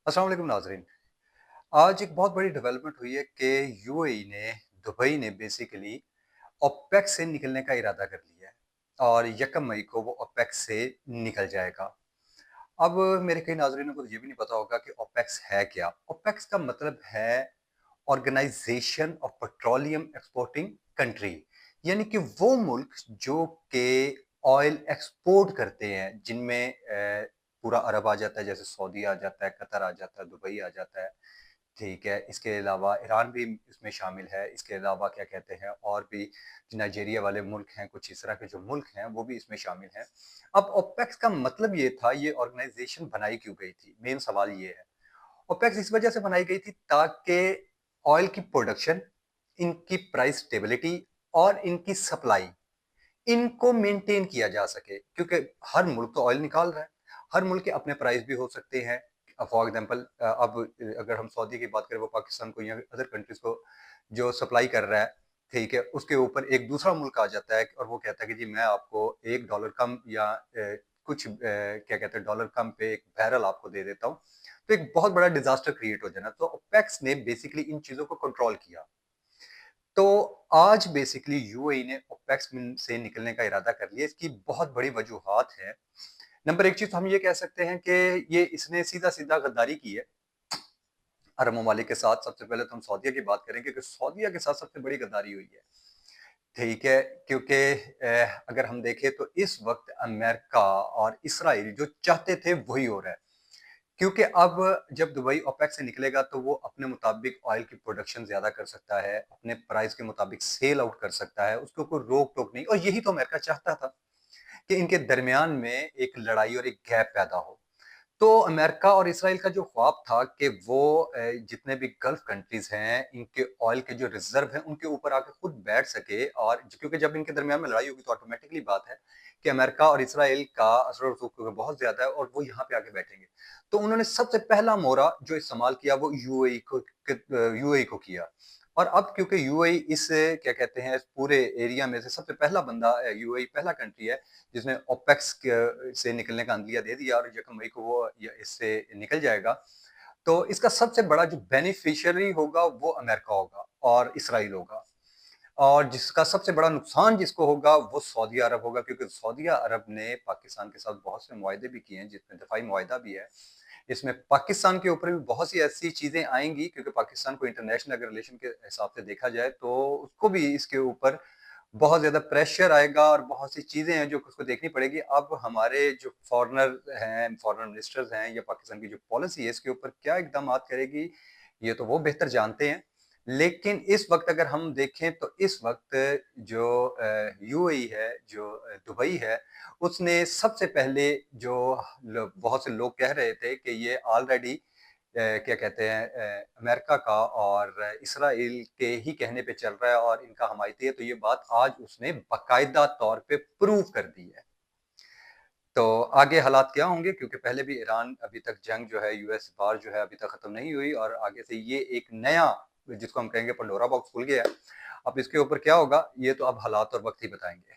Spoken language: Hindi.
अस्सलाम वालेकुम नाज़रीन। आज एक बहुत बड़ी डेवलपमेंट हुई है कि यूएई ने, दुबई ने बेसिकली ओपेक से निकलने का इरादा कर लिया है और 1 मई को वो ओपेक से निकल जाएगा। अब मेरे कई नाज़रीनों को ये भी नहीं पता होगा कि ओपेक्स है क्या? ओपेक्स का मतलब है organisation of petroleum exporting country, यानी कि वो मुल्क जो कि ऑयल एक्सपोर्ट करते हैं, जिनमें पूरा अरब आ जाता है, जैसे सऊदी आ जाता है, कतर आ जाता है, दुबई आ जाता है, ठीक है। इसके अलावा ईरान भी इसमें शामिल है। इसके अलावा क्या कहते हैं, और भी नाइजीरिया वाले मुल्क हैं, कुछ इस तरह के जो मुल्क हैं, वो भी इसमें शामिल हैं। अब ओपेक का मतलब ये था, ये ऑर्गेनाइजेशन बनाई क्यों गई थी? मेन सवाल ये है। ओपेक इस वजह से बनाई गई थी ताकि ऑयल की प्रोडक्शन, इनकी प्राइस स्टेबिलिटी और इनकी सप्लाई, इनको मेंटेन किया जा सके, क्योंकि हर मुल्क तो ऑयल निकाल रहा है। हर मुल्क के अपने प्राइस भी हो सकते हैं। फॉर एग्जांपल अब अगर हम सऊदी की बात करें, वो पाकिस्तान को या अदर कंट्रीज को जो सप्लाई कर रहा है, ठीक है, उसके ऊपर एक दूसरा मुल्क आ जाता है और वो कहता है कि जी मैं आपको $1 कम या कुछ क्या कहते हैं डॉलर कम पे एक बैरल आपको दे देता हूँ। तो एक बहुत बड़ा डिजास्टर क्रिएट हो जाना। तो ओपेक्स ने बेसिकली इन चीजों को कंट्रोल किया। तो आज बेसिकली यूएई ने ओपेक्स से निकलने का इरादा कर लिया। इसकी बहुत बड़ी वजूहात है। नंबर एक चीज तो हम ये कह सकते हैं कि ये इसने सीधा सीधा गद्दारी की है अरब ममालिक के साथ। सबसे पहले तो हम सऊदीया की बात करेंगे कि सऊदीया के साथ सबसे बड़ी गद्दारी हुई है, ठीक है। क्योंकि अगर हम देखें तो इस वक्त अमेरिका और इसराइल जो चाहते थे वही हो रहा है। क्योंकि अब जब दुबई ओपेक से निकलेगा तो वो अपने मुताबिक ऑयल की प्रोडक्शन ज्यादा कर सकता है, अपने प्राइस के मुताबिक सेल आउट कर सकता है, उसको कोई रोक टोक नहीं। और यही तो अमेरिका चाहता था कि इनके दरमियान में एक लड़ाई और एक गैप पैदा हो। तो अमेरिका और इसराइल का जो ख्वाब था कि वो जितने भी गल्फ कंट्रीज हैं, इनके ऑयल के जो रिजर्व हैं, उनके ऊपर आके खुद बैठ सके। और क्योंकि जब इनके दरमियान में लड़ाई होगी तो ऑटोमेटिकली बात है कि अमेरिका और इसराइल का असर रसूख क्योंकि बहुत ज्यादा है और वो यहाँ पे आके बैठेंगे। तो उन्होंने सबसे पहला मोहरा जो इस्तेमाल किया वो यूएई को किया। और अब क्योंकि यूएई इस क्या कहते हैं इस पूरे एरिया में से सबसे पहला बंदा, यूएई पहला कंट्री है जिसने ओपेक्स से निकलने का अंदिया दे दिया और 1 मई को वो इससे निकल जाएगा। तो इसका सबसे बड़ा जो बेनिफिशियरी होगा वो अमेरिका होगा और इसराइल होगा। और जिसका सबसे बड़ा नुकसान जिसको होगा वो सऊदी अरब होगा, क्योंकि सऊदी अरब ने पाकिस्तान के साथ बहुत से मुआहदे भी किए हैं, जिसमें दफाई मुआहदा भी है। इसमें पाकिस्तान के ऊपर भी बहुत सी ऐसी चीजें आएंगी, क्योंकि पाकिस्तान को इंटरनेशनल अगर रिलेशन के हिसाब से देखा जाए तो उसको भी इसके ऊपर बहुत ज़्यादा प्रेशर आएगा और बहुत सी चीज़ें हैं जो उसको देखनी पड़ेगी। अब हमारे जो फॉरेन मिनिस्टर्स हैं या पाकिस्तान की जो पॉलिसी है इसके ऊपर क्या इक़दामात करेगी, ये तो वो बेहतर जानते हैं। लेकिन इस वक़्त अगर हम देखें तो इस वक़्त जो यूएई है, जो दुबई है, उसने सबसे पहले जो लो बहुत से लोग कह रहे थे कि ये ऑलरेडी क्या कहते हैं अमेरिका का और इसराइल के ही कहने पे चल रहा है और इनका हमायती है, तो ये बात आज उसने बाकायदा तौर पे प्रूव कर दी है। तो आगे हालात क्या होंगे, क्योंकि पहले भी ईरान अभी तक जंग जो है यूएस बार जो है अभी तक खत्म नहीं हुई और आगे से ये एक नया जिसको हम कहेंगे पंडोरा बॉक्स खुल गया है। अब इसके ऊपर क्या होगा ये तो अब हालात और वक्त ही बताएंगे।